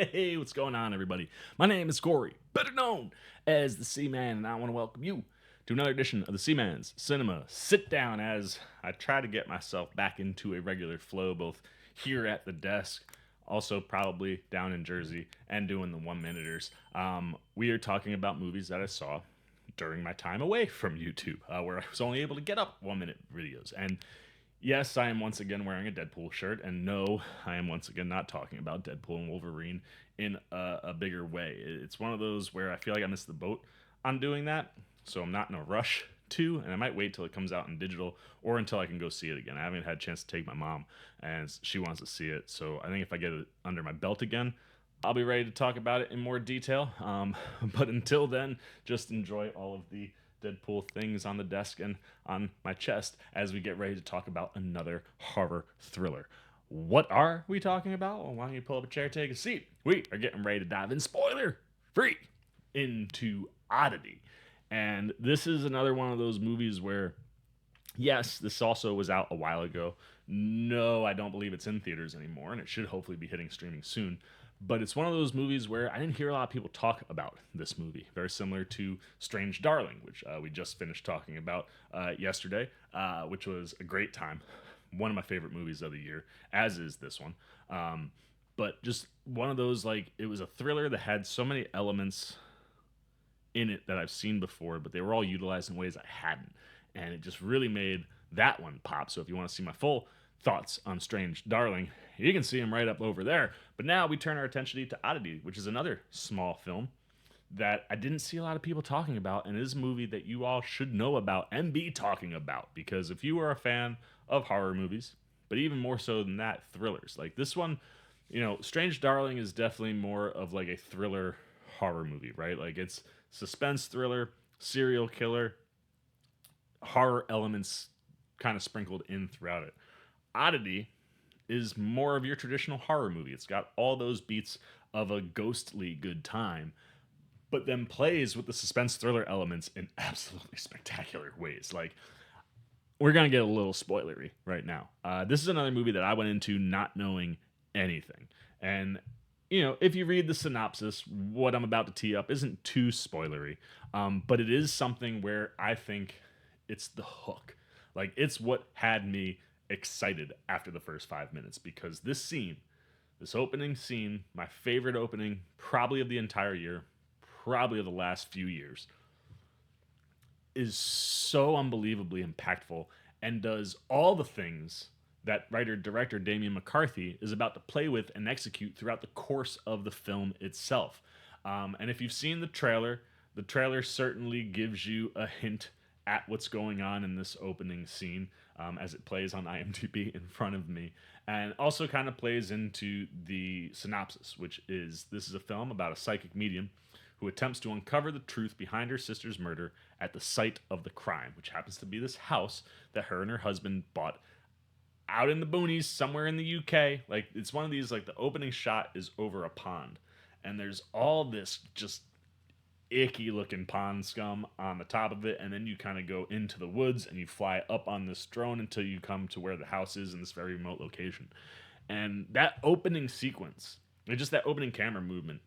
Hey, what's going on, everybody? My name is Corey, better known as the Seaman, and I want to welcome you to another edition of the Seaman's Cinema Sit Down as I try to get myself back into a regular flow, both here at the desk, also probably down in Jersey, and doing the 1 minuters. We are talking about movies that I saw during my time away from YouTube, where I was only able to get up 1 minute videos. And yes, I am once again wearing a Deadpool shirt, and no, I am once again not talking about Deadpool and Wolverine in a bigger way. It's one of those where I feel like I missed the boat on doing that, so I'm not in a rush to, and I might wait till it comes out in digital or until I can go see it again. I haven't had a chance to take my mom, and she wants to see it, so I think if I get it under my belt again, I'll be ready to talk about it in more detail. But until then, just enjoy all of the Deadpool things on the desk and on my chest as we get ready to talk about another horror thriller. What are we talking about? Well, why don't you pull up a chair, take a seat? We are getting ready to dive in, spoiler free, into Oddity. And this is another one of those movies where, yes, this also was out a while ago. No, I don't believe it's in theaters anymore, and it should hopefully be hitting streaming soon. But it's one of those movies where I didn't hear a lot of people talk about this movie. Very similar to Strange Darling, which we just finished talking about yesterday, which was a great time. One of my favorite movies of the year, as is this one. But just one of those, like, it was a thriller that had so many elements in it that I've seen before, but they were all utilized in ways I hadn't. And it just really made that one pop. So if you want to see my full thoughts on Strange Darling, you can see them right up over there. But now we turn our attention to Oddity, which is another small film that I didn't see a lot of people talking about, and it is a movie that you all should know about and be talking about. Because if you are a fan of horror movies, but even more so than that, thrillers, like this one, Strange Darling is definitely more of like a thriller horror movie, right? Like it's suspense thriller, serial killer, horror elements kind of sprinkled in throughout it. Oddity is more of your traditional horror movie. It's got all those beats of a ghostly good time, but then plays with the suspense thriller elements in absolutely spectacular ways. Like, we're going to get a little spoilery right now. This is another movie that I went into not knowing anything. And, if you read the synopsis, what I'm about to tee up isn't too spoilery, but it is something where I think it's the hook. Like, it's what had me excited after the first 5 minutes because this opening scene, my favorite opening probably of the entire year, probably of the last few years, is so unbelievably impactful and does all the things that writer director Damian McCarthy is about to play with and execute throughout the course of the film itself. And if you've seen the trailer certainly gives you a hint at what's going on in this opening scene as it plays on IMDb in front of me, and also kind of plays into the synopsis, which is this is a film about a psychic medium who attempts to uncover the truth behind her sister's murder at the site of the crime, which happens to be this house that her and her husband bought out in the boonies somewhere in the UK. Like, it's one of these, like, the opening shot is over a pond, and there's all this just icky looking pond scum on the top of it, and then you kind of go into the woods and you fly up on this drone until you come to where the house is in this very remote location. And that opening sequence, and just that opening camera movement,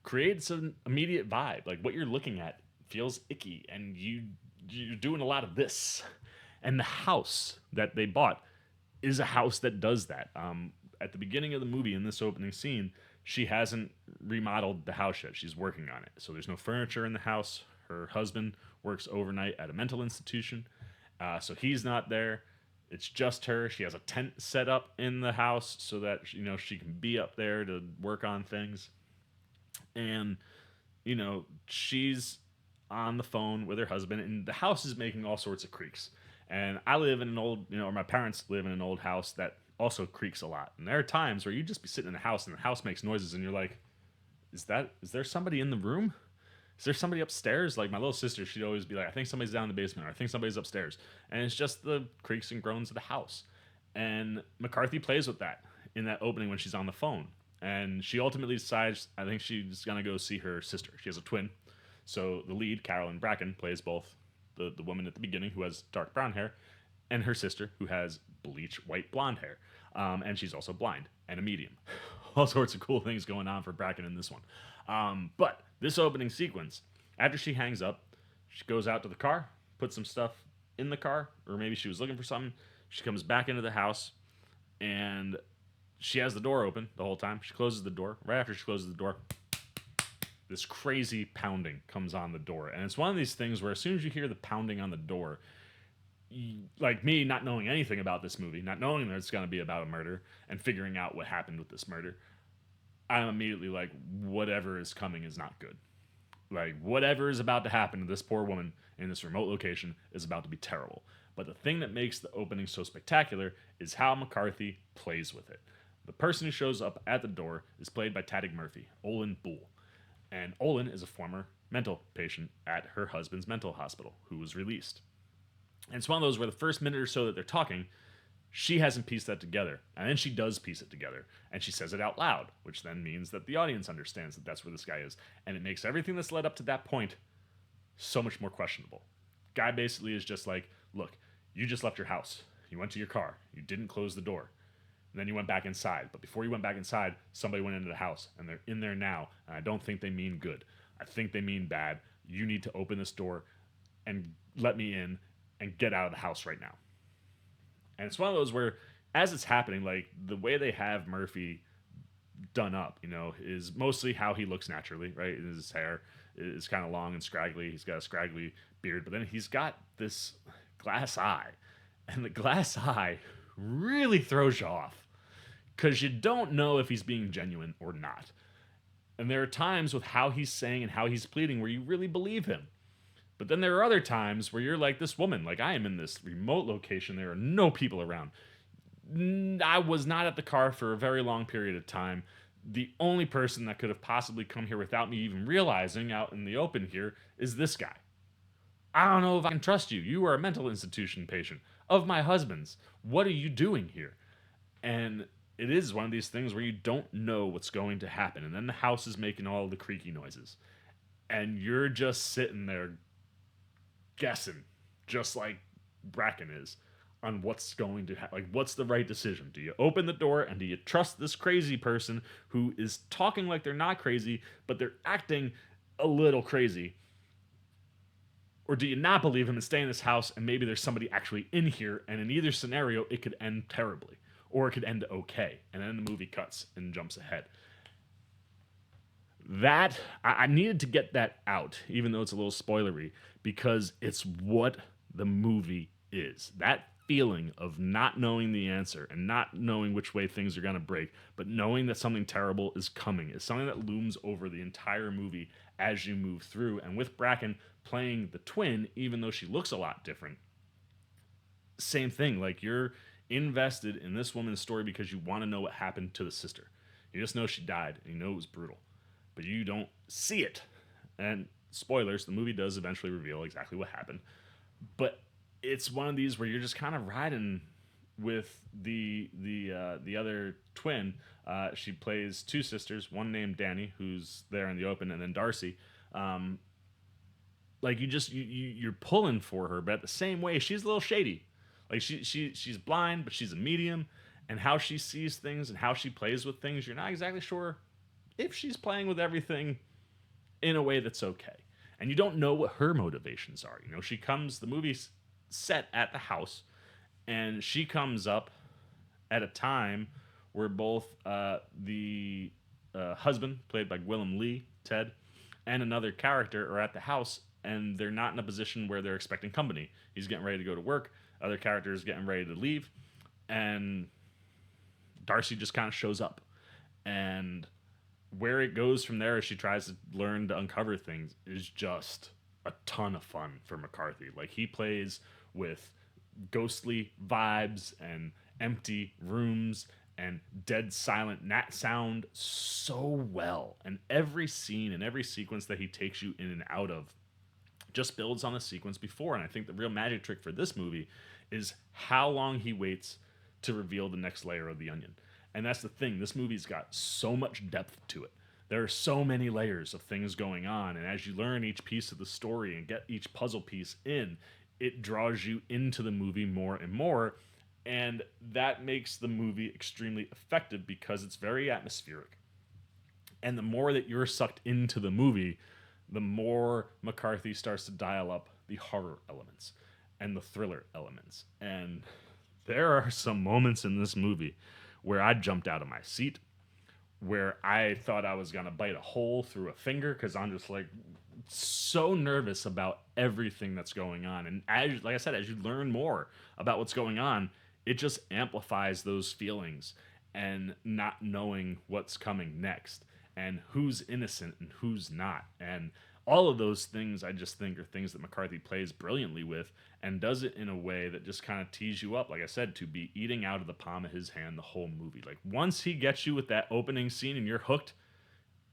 creates an immediate vibe. Like, what you're looking at feels icky, and you're doing a lot of this. And the house that they bought is a house that does that. At the beginning of the movie, in this opening scene, she hasn't remodeled the house yet. She's working on it. So there's no furniture in the house. Her husband works overnight at a mental institution. So he's not there. It's just her. She has a tent set up in the house so that, she can be up there to work on things. And, she's on the phone with her husband, and the house is making all sorts of creaks. And I live in an old, or my parents live in an old house that also creaks a lot. And there are times where you just be sitting in a house and the house makes noises and you're like, is there somebody in the room? Is there somebody upstairs? Like, my little sister, she'd always be like, I think somebody's down in the basement, or I think somebody's upstairs. And it's just the creaks and groans of the house. And McCarthy plays with that in that opening when she's on the phone. And she ultimately decides, I think she's going to go see her sister. She has a twin. So the lead, Carolyn Bracken, plays both the woman at the beginning who has dark brown hair and her sister who has bleach white blonde hair. And she's also blind and a medium. all sorts of cool things going on for Bracken in this one. But this opening sequence, after she hangs up, she goes out to the car, puts some stuff in the car, or maybe she was looking for something. She comes back into the house, and she has the door open the whole time. She closes the door. Right after she closes the door, this crazy pounding comes on the door. And it's one of these things where as soon as you hear the pounding on the door, like me not knowing anything about this movie, not knowing that it's going to be about a murder and figuring out what happened with this murder, I'm immediately like, whatever is coming is not good. Like, whatever is about to happen to this poor woman in this remote location is about to be terrible. But the thing that makes the opening so spectacular is how McCarthy plays with it. The person who shows up at the door is played by Tadig Murphy, Olin Bull. And Olin is a former mental patient at her husband's mental hospital who was released. And it's one of those where the first minute or so that they're talking, she hasn't pieced that together. And then she does piece it together. And she says it out loud, which then means that the audience understands that that's where this guy is. And it makes everything that's led up to that point so much more questionable. Guy basically is just like, look, you just left your house. You went to your car. You didn't close the door. And then you went back inside. But before you went back inside, somebody went into the house. And they're in there now. And I don't think they mean good. I think they mean bad. You need to open this door and let me in and get out of the house right now. And it's one of those where, as it's happening, like, the way they have Murphy done up, you know, is mostly how he looks naturally, right? His hair is kind of long and scraggly. He's got a scraggly beard, but then he's got this glass eye. And the glass eye really throws you off because you don't know if he's being genuine or not. And there are times with how he's saying and how he's pleading where you really believe him. But then there are other times where you're like this woman, like I am in this remote location. There are no people around. I was not at the car for a very long period of time. The only person that could have possibly come here without me even realizing out in the open here is this guy. I don't know if I can trust you. You are a mental institution patient of my husband's. What are you doing here? And it is one of these things where you don't know what's going to happen. And then the house is making all the creaky noises. And you're just sitting there guessing, just like Bracken is, on what's going to happen. Like, what's the right decision? Do you open the door and do you trust this crazy person who is talking like they're not crazy, but they're acting a little crazy? Or do you not believe him and stay in this house and maybe there's somebody actually in here, and in either scenario, it could end terribly. Or it could end okay. And then the movie cuts and jumps ahead. That, I needed to get that out, even though it's a little spoilery, because it's what the movie is. That feeling of not knowing the answer and not knowing which way things are going to break, but knowing that something terrible is coming is something that looms over the entire movie as you move through. And with Bracken playing the twin, even though she looks a lot different, same thing. Like, you're invested in this woman's story because you want to know what happened to the sister. You just know she died, and you know it was brutal, but you don't see it. And spoilers, the movie does eventually reveal exactly what happened. But it's one of these where you're just kind of riding with the other twin. She plays two sisters, one named Dani, who's there in the open, and then Darcy. Like, you're pulling for her, but at the same way, she's a little shady. Like, she's blind, but she's a medium, and how she sees things and how she plays with things, you're not exactly sure if she's playing with everything in a way that's okay. And you don't know what her motivations are. You know, the movie's set at the house, and she comes up at a time where both the husband, played by Willem Lee, Ted, and another character are at the house, and they're not in a position where they're expecting company. He's getting ready to go to work. Other characters getting ready to leave. And Darcy just kind of shows up. And where it goes from there as she tries to learn to uncover things is just a ton of fun for McCarthy. Like, he plays with ghostly vibes and empty rooms and dead silent nat sound so well. And every scene and every sequence that he takes you in and out of just builds on the sequence before. And I think the real magic trick for this movie is how long he waits to reveal the next layer of the onion. And that's the thing. This movie's got so much depth to it. There are so many layers of things going on. And as you learn each piece of the story and get each puzzle piece in, it draws you into the movie more and more. And that makes the movie extremely effective because it's very atmospheric. And the more that you're sucked into the movie, the more McCarthy starts to dial up the horror elements and the thriller elements. And there are some moments in this movie where I jumped out of my seat, where I thought I was gonna bite a hole through a finger because I'm just like so nervous about everything that's going on. And as like I said, as you learn more about what's going on, it just amplifies those feelings and not knowing what's coming next and who's innocent and who's not. And all of those things I just think are things that McCarthy plays brilliantly with and does it in a way that just kind of tees you up, like I said, to be eating out of the palm of his hand the whole movie. Like once he gets you with that opening scene and you're hooked,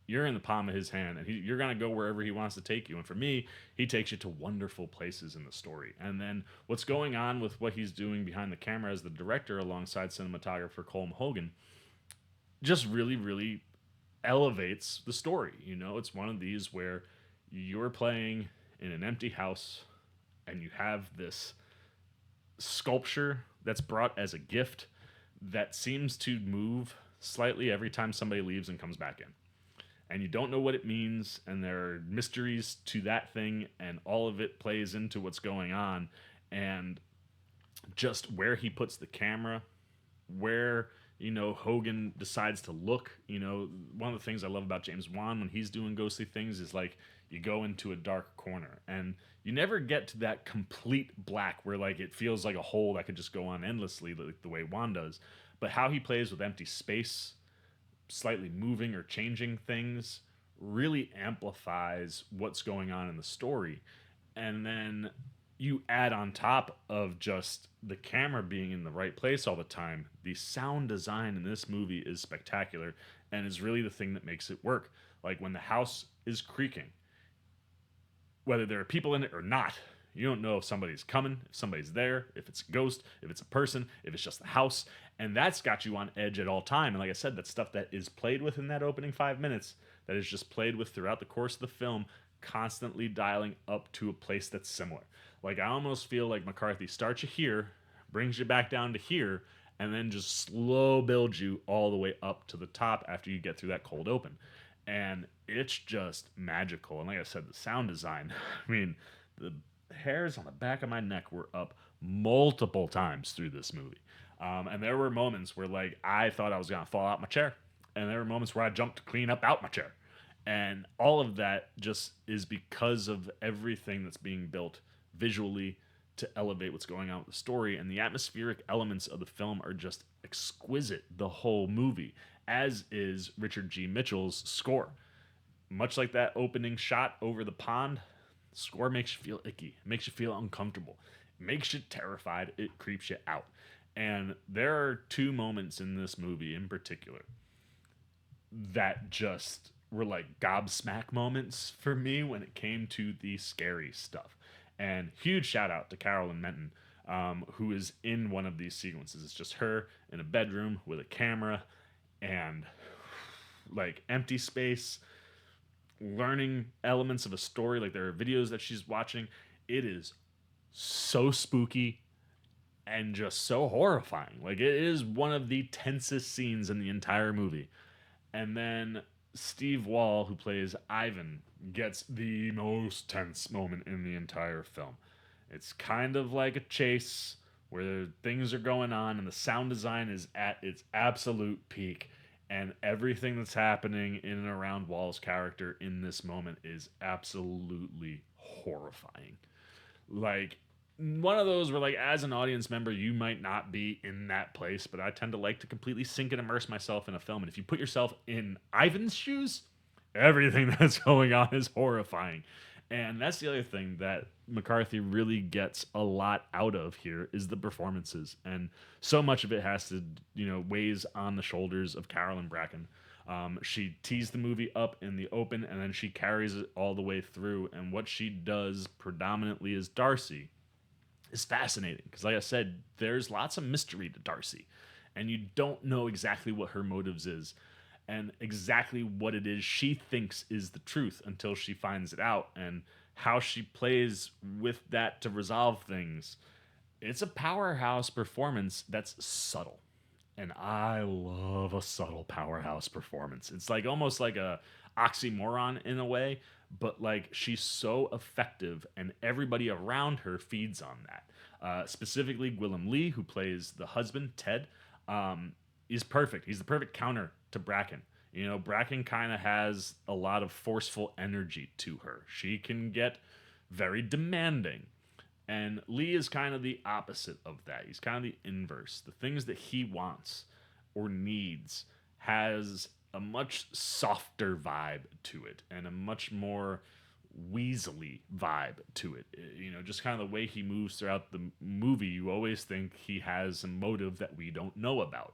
you're in the palm of his hand and you're going to go wherever he wants to take you. And for me, he takes you to wonderful places in the story. And then what's going on with what he's doing behind the camera as the director alongside cinematographer Colm Hogan just really, really elevates the story. You know, it's one of these where you're playing in an empty house and you have this sculpture that's brought as a gift that seems to move slightly every time somebody leaves and comes back in. And you don't know what it means, and there are mysteries to that thing, and all of it plays into what's going on. And just where he puts the camera, where Hogan decides to look. One of the things I love about James Wan when he's doing ghostly things is like you go into a dark corner and you never get to that complete black where like it feels like a hole that could just go on endlessly like the way Wan does, but how he plays with empty space, slightly moving or changing things, really amplifies what's going on in the story. And then you add on top of just the camera being in the right place all the time, the sound design in this movie is spectacular and is really the thing that makes it work. Like when the house is creaking, whether there are people in it or not, you don't know if somebody's coming, if somebody's there, if it's a ghost, if it's a person, if it's just the house. And that's got you on edge at all time. And like I said, that's stuff that is played with in that opening 5 minutes, that is just played with throughout the course of the film, constantly dialing up to a place that's similar. Like I almost feel like McCarthy starts you here, brings you back down to here, and then just slow builds you all the way up to the top after you get through that cold open. And it's just magical. And like I said, the sound design, I mean, the hairs on the back of my neck were up multiple times through this movie. And there were moments where like I thought I was going to fall out my chair. And there were moments where I jumped to clean up out my chair. And all of that just is because of everything that's being built visually to elevate what's going on with the story. And the atmospheric elements of the film are just exquisite the whole movie, as is Richard G. Mitchell's score. Much like that opening shot over the pond, score makes you feel icky, it makes you feel uncomfortable, it makes you terrified, it creeps you out. And there are two moments in this movie in particular that just were like gobsmack moments for me when it came to the scary stuff. And huge shout out to Carolyn Bracken, who is in one of these sequences. It's just her in a bedroom with a camera and like empty space, learning elements of a story. Like there are videos that she's watching. It is so spooky and just so horrifying. Like it is one of the tensest scenes in the entire movie. And then Steve Wall, who plays Ivan, gets the most tense moment in the entire film. It's kind of like a chase where things are going on and the sound design is at its absolute peak. And everything that's happening in and around Wall's character in this moment is absolutely horrifying. Like, one of those where, like, as an audience member, you might not be in that place, but I tend to like to completely sink and immerse myself in a film. And if you put yourself in Ivan's shoes, everything that's going on is horrifying. And that's the other thing that McCarthy really gets a lot out of here is the performances. And so much of it has to, weighs on the shoulders of Carolyn Bracken. She tees the movie up in the open and then she carries it all the way through. And what she does predominantly as Darcy is fascinating because, like I said, there's lots of mystery to Darcy, and you don't know exactly what her motives is and exactly what it is she thinks is the truth until she finds it out, and how she plays with that to resolve things It's a powerhouse performance that's subtle. And I love a subtle powerhouse performance. It's like almost like a oxymoron in a way, but like she's so effective and everybody around her feeds on that. Specifically, Gwillem Lee, who plays the husband, Ted, is perfect. He's the perfect counter to Bracken. You know, Bracken kind of has a lot of forceful energy to her. She can get very demanding. And Lee is kind of the opposite of that. He's kind of the inverse. The things that he wants or needs has a much softer vibe to it and a much more weaselly vibe to it. You know, just kind of the way he moves throughout the movie, you always think he has a motive that we don't know about.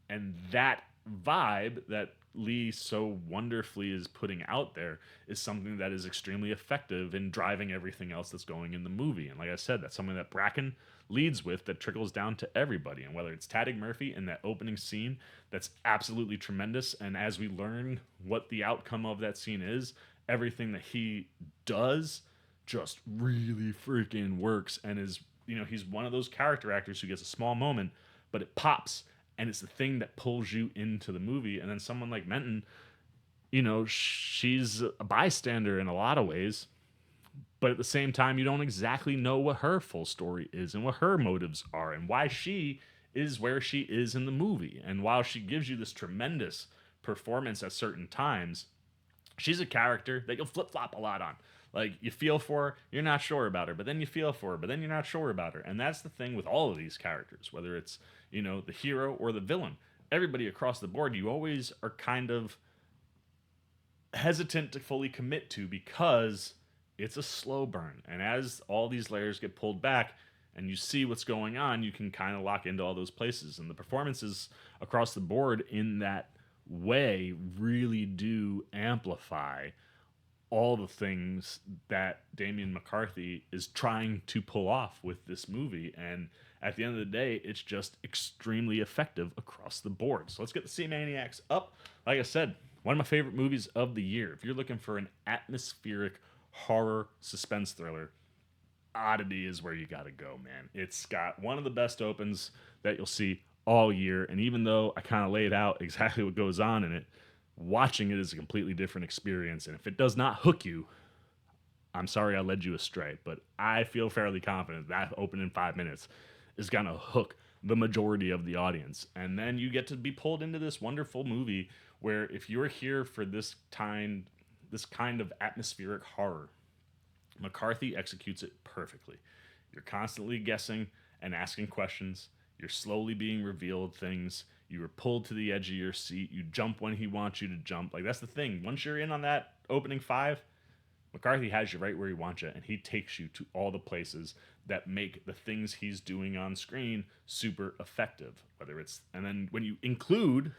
And that vibe that Lee so wonderfully is putting out there is something that is extremely effective in driving everything else that's going in the movie. And like I said, that's something that Bracken leads with that trickles down to everybody. And whether it's Tadig Murphy in that opening scene, that's absolutely tremendous. And as we learn what the outcome of that scene is, everything that he does just really freaking works and is, you know, he's one of those character actors who gets a small moment, but it pops and it's the thing that pulls you into the movie. And then someone like Menton, you know, she's a bystander in a lot of ways, but at the same time, you don't exactly know what her full story is and what her motives are and why she is where she is in the movie. And while she gives you this tremendous performance at certain times, she's a character that you'll flip flop a lot on. Like, you feel for her, you're not sure about her, but then you feel for her, but then you're not sure about her. And that's the thing with all of these characters, whether it's, you know, the hero or the villain. Everybody across the board, you always are kind of hesitant to fully commit to because it's a slow burn. And as all these layers get pulled back and you see what's going on, you can kind of lock into all those places. And the performances across the board in that way really do amplify all the things that Damian McCarthy is trying to pull off with this movie. And at the end of the day, it's just extremely effective across the board. So let's get the Sea Maniacs up. Like I said, one of my favorite movies of the year. If you're looking for an atmospheric horror suspense thriller, Oddity is where you gotta go, man. It's got one of the best opens that you'll see all year. And even though I kind of laid out exactly what goes on in it, watching it is a completely different experience. And if it does not hook you, I'm sorry I led you astray. But I feel fairly confident that open in 5 minutes is going to hook the majority of the audience. And then you get to be pulled into this wonderful movie where if you're here for this kind of atmospheric horror, McCarthy executes it perfectly. You're constantly guessing and asking questions. You're slowly being revealed things. You are pulled to the edge of your seat. You jump when he wants you to jump. Like, that's the thing. Once you're in on that opening 5, McCarthy has you right where he wants you, and he takes you to all the places that make the things he's doing on screen super effective. Whether it's, and then when you include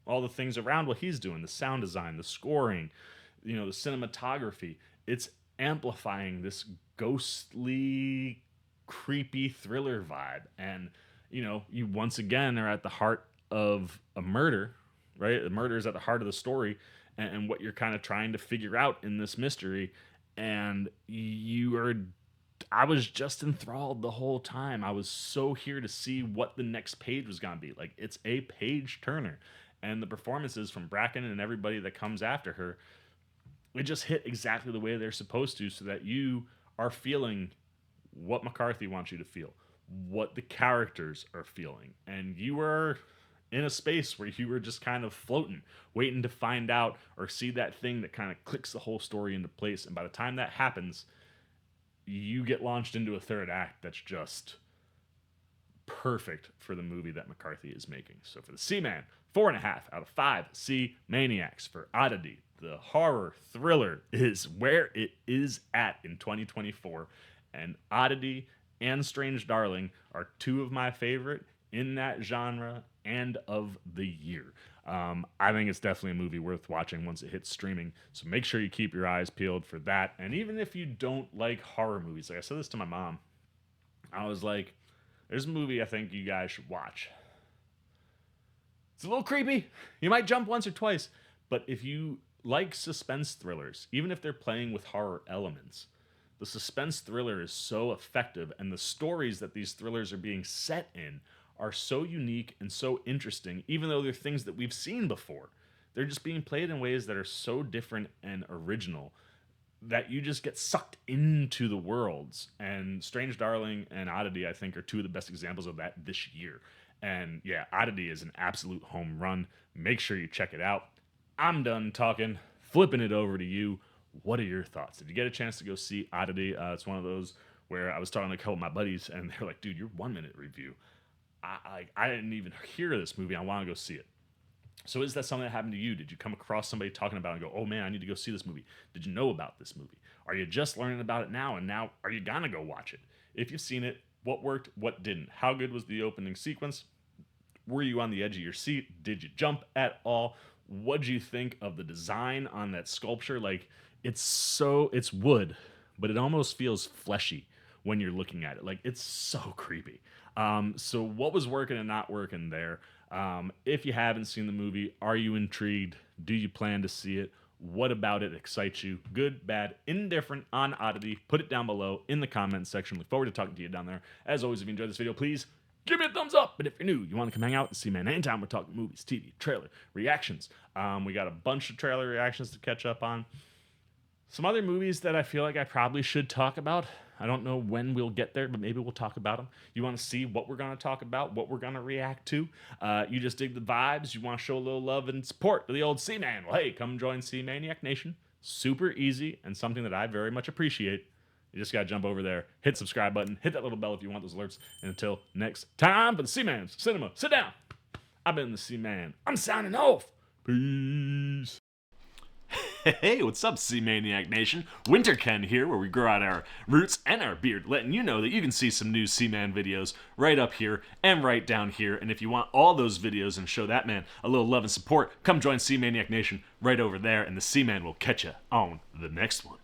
all the things around what he's doing, the sound design, the scoring, you know, the cinematography, it's amplifying this ghostly, creepy thriller vibe. And, you know, you once again are at the heart of a murder, right? The murder is at the heart of the story and what you're kind of trying to figure out in this mystery. And I was just enthralled the whole time. I was so here to see what the next page was going to be. Like, it's a page turner. And the performances from Bracken and everybody that comes after her, it just hit exactly the way they're supposed to, so that you are feeling what McCarthy wants you to feel, what the characters are feeling. And you are in a space where you were just kind of floating, waiting to find out or see that thing that kind of clicks the whole story into place. And by the time that happens, you get launched into a third act that's just perfect for the movie that McCarthy is making. So for the Seaman, 4.5 out of 5 Sea Maniacs. For Oddity, the horror thriller is where it is at in 2024. And Oddity and Strange Darling are two of my favorite in that genre and of the year. I think it's definitely a movie worth watching once it hits streaming. So make sure you keep your eyes peeled for that. And even if you don't like horror movies, like I said this to my mom, I was like, there's a movie I think you guys should watch. It's a little creepy. You might jump once or twice. But if you like suspense thrillers, even if they're playing with horror elements, The suspense thriller is so effective, and the stories that these thrillers are being set in are so unique and so interesting, even though they're things that we've seen before. They're just being played in ways that are so different and original that you just get sucked into the worlds. And Strange Darling and Oddity, I think, are two of the best examples of that this year. And yeah, Oddity is an absolute home run. Make sure you check it out. I'm done talking, flipping it over to you. What are your thoughts? Did you get a chance to go see Oddity? It's one of those where I was talking to a couple of my buddies, and they're like, dude, your 1 minute review. I didn't even hear of this movie. I want to go see it. So is that something that happened to you? Did you come across somebody talking about it and go, oh man, I need to go see this movie? Did you know about this movie? Are you just learning about it now, and now are you gonna go watch it? If you've seen it, what worked, what didn't? How good was the opening sequence? Were you on the edge of your seat? Did you jump at all? What do you think of the design on that sculpture? Like, it's wood, but it almost feels fleshy when you're looking at it. Like, it's so creepy. So what was working and not working there? If you haven't seen the movie, are you intrigued? Do you plan to see it? What about it excites you? Good, bad, indifferent on Oddity? Put it down below in the comments section. Look forward to talking to you down there. As always, if you enjoyed this video, please give me a thumbs up. But if you're new, you want to come hang out with the C-Man anytime, we're talking movies, TV, trailer, reactions. We got a bunch of trailer reactions to catch up on. Some other movies that I feel like I probably should talk about. I don't know when we'll get there, but maybe we'll talk about them. You want to see what we're going to talk about, what we're going to react to. You just dig the vibes. You want to show a little love and support to the old C-Man. Well, hey, come join C-Maniac Nation. Super easy and something that I very much appreciate. You just got to jump over there, hit subscribe button, hit that little bell if you want those alerts. And until next time for the C-Man's Cinema, sit down. I've been the C-Man. I'm signing off. Peace. Hey, what's up, C-Maniac Nation? Winter Ken here, where we grow out our roots and our beard, letting you know that you can see some new C-Man videos right up here and right down here. And if you want all those videos and show that man a little love and support, come join C-Maniac Nation right over there, and the C-Man will catch you on the next one.